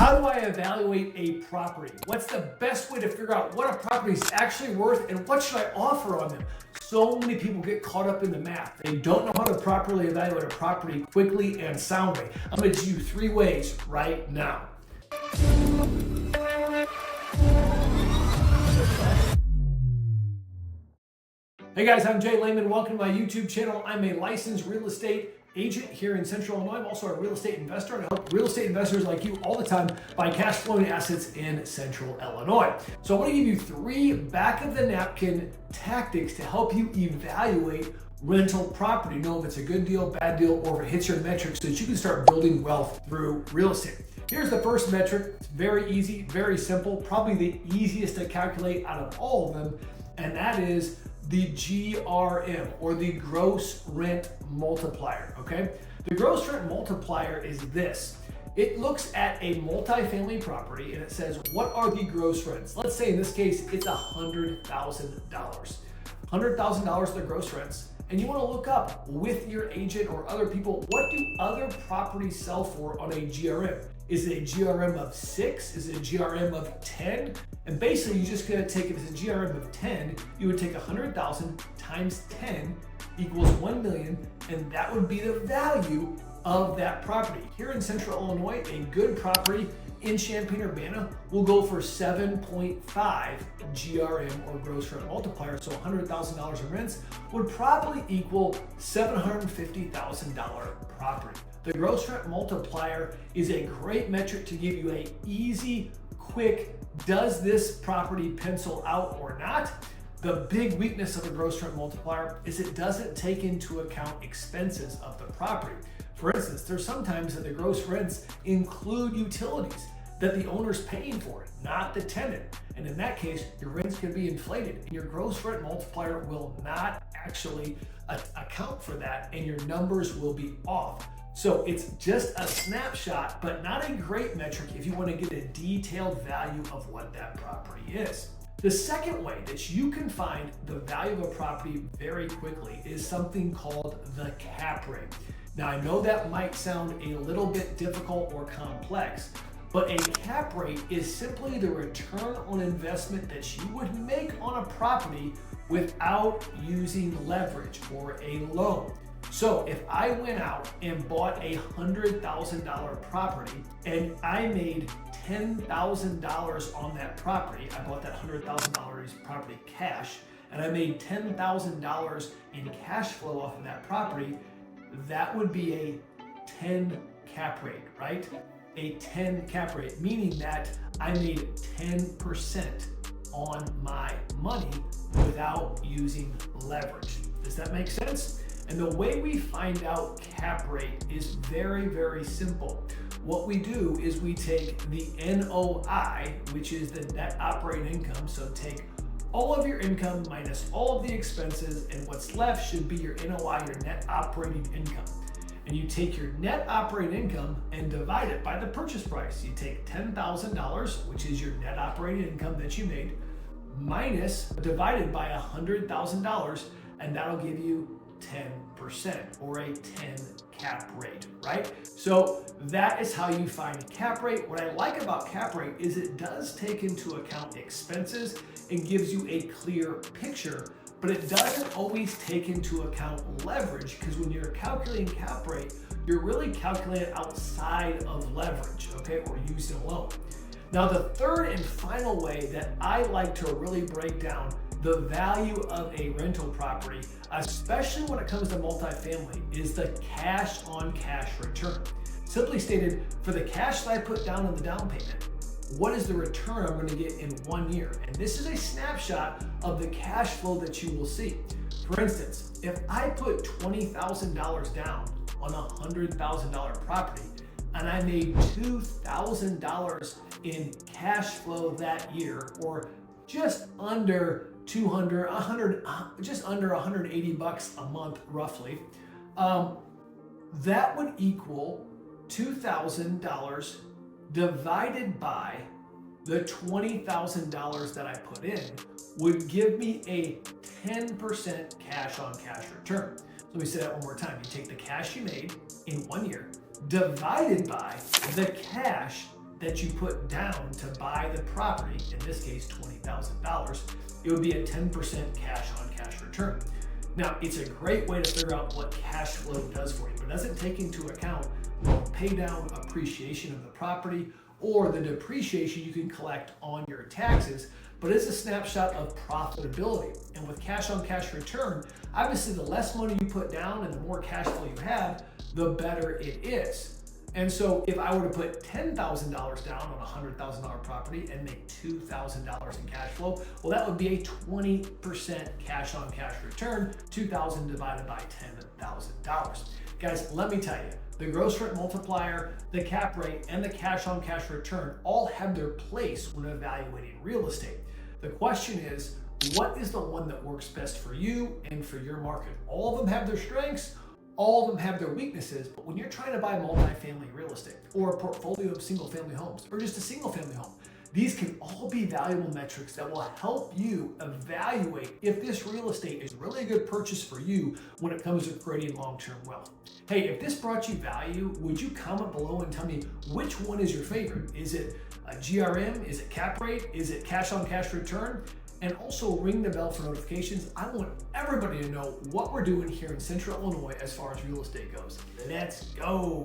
How do I evaluate a property? What's the best way to figure out what a property is actually worth and what should I offer on them? So many people get caught up in the math. They don't know how to properly evaluate a property quickly and soundly. I'm going to give you 3 ways right now. Hey guys, I'm Jay Lehman. Welcome to my YouTube channel. I'm a licensed real estate agent here in Central Illinois. I'm also a real estate investor, and I help real estate investors like you all the time buy cash flowing assets in Central Illinois. So I want to give you 3 back of the napkin tactics to help you evaluate rental property. Know if it's a good deal, bad deal, or if it hits your metrics so that you can start building wealth through real estate. Here's the first metric. It's very easy, very simple, probably the easiest to calculate out of all of them, and that is the GRM, or the gross rent multiplier, okay? The gross rent multiplier is this. It looks at a multifamily property and it says, what are the gross rents? Let's say in this case, it's $100,000. $100,000 the gross rents. And you want to look up with your agent or other people, what do other properties sell for on a GRM? Is it a GRM of 6? Is it a GRM of 10? And basically, you're just gonna take, if it's a GRM of 10, you would take 100,000 times 10 equals 1 million, and that would be the value of that property. Here in Central Illinois, a good property in Champaign-Urbana will go for 7.5 GRM, or gross rent multiplier. So $100,000 in rents would probably equal $750,000 property. The gross rent multiplier is a great metric to give you a easy, quick, does this property pencil out or not? The big weakness of a gross rent multiplier is it doesn't take into account expenses of the property. For instance, there's sometimes that the gross rents include utilities that the owner's paying for, not the tenant. And in that case, your rents can be inflated and your gross rent multiplier will not actually account for that, and your numbers will be off. So it's just a snapshot, but not a great metric if you want to get a detailed value of what that property is. The second way that you can find the value of a property very quickly is something called the cap rate. Now, I know that might sound a little bit difficult or complex, but a cap rate is simply the return on investment that you would make on a property without using leverage or a loan. So if I went out and bought a $100,000 property and I made $10,000 on that property, I bought that $100,000 property cash, and I made $10,000 in cash flow off of that property, that would be a 10 cap rate, right? A 10 cap rate, meaning that I made 10% on my money without using leverage. Does that make sense? And the way we find out cap rate is very, very simple. What we do is we take the NOI, which is the net operating income. So take all of your income minus all of the expenses, and what's left should be your NOI, your net operating income. And you take your net operating income and divide it by the purchase price. You take $10,000, which is your net operating income that you made, minus divided by $100,000, and that'll give you 10%, or a 10 cap rate, right? So that is how you find cap rate. What I like about cap rate is it does take into account expenses and gives you a clear picture, but it doesn't always take into account leverage, because when you're calculating cap rate, you're really calculating outside of leverage, okay, or using a loan. Now, the third and final way that I like to really break down the value of a rental property, especially when it comes to multifamily, is the cash on cash return. Simply stated, for the cash that I put down on the down payment, what is the return I'm going to get in 1 year? And this is a snapshot of the cash flow that you will see. For instance, if I put $20,000 down on a $100,000 property and I made $2,000 in cash flow that year, or just under just under $180 a month roughly, that would equal $2,000 divided by the $20,000 that I put in, would give me a 10% cash on cash return. So let me say that one more time. You take the cash you made in 1 year divided by the cash that you put down to buy the property, in this case $20,000, it would be a 10% cash on cash return. Now, it's a great way to figure out what cash flow does for you, but it doesn't take into account the pay down appreciation of the property or the depreciation you can collect on your taxes, but it's a snapshot of profitability. And with cash on cash return, obviously the less money you put down and the more cash flow you have, the better it is. And so if I were to put $10,000 down on a $100,000 property and make $2,000 in cash flow, well, that would be a 20% cash on cash return, 2,000 divided by $10,000. Guys, let me tell you, the gross rent multiplier, the cap rate, and the cash on cash return all have their place when evaluating real estate. The question is, what is the one that works best for you and for your market? All of them have their strengths, all of them have their weaknesses, but when you're trying to buy multifamily real estate or a portfolio of single family homes or just a single family home, these can all be valuable metrics that will help you evaluate if this real estate is really a good purchase for you when it comes to creating long-term wealth. Hey, if this brought you value, would you comment below and tell me which one is your favorite? Is it a GRM? Is it cap rate? Is it cash on cash return? And also ring the bell for notifications. I want everybody to know what we're doing here in Central Illinois as far as real estate goes. Let's go.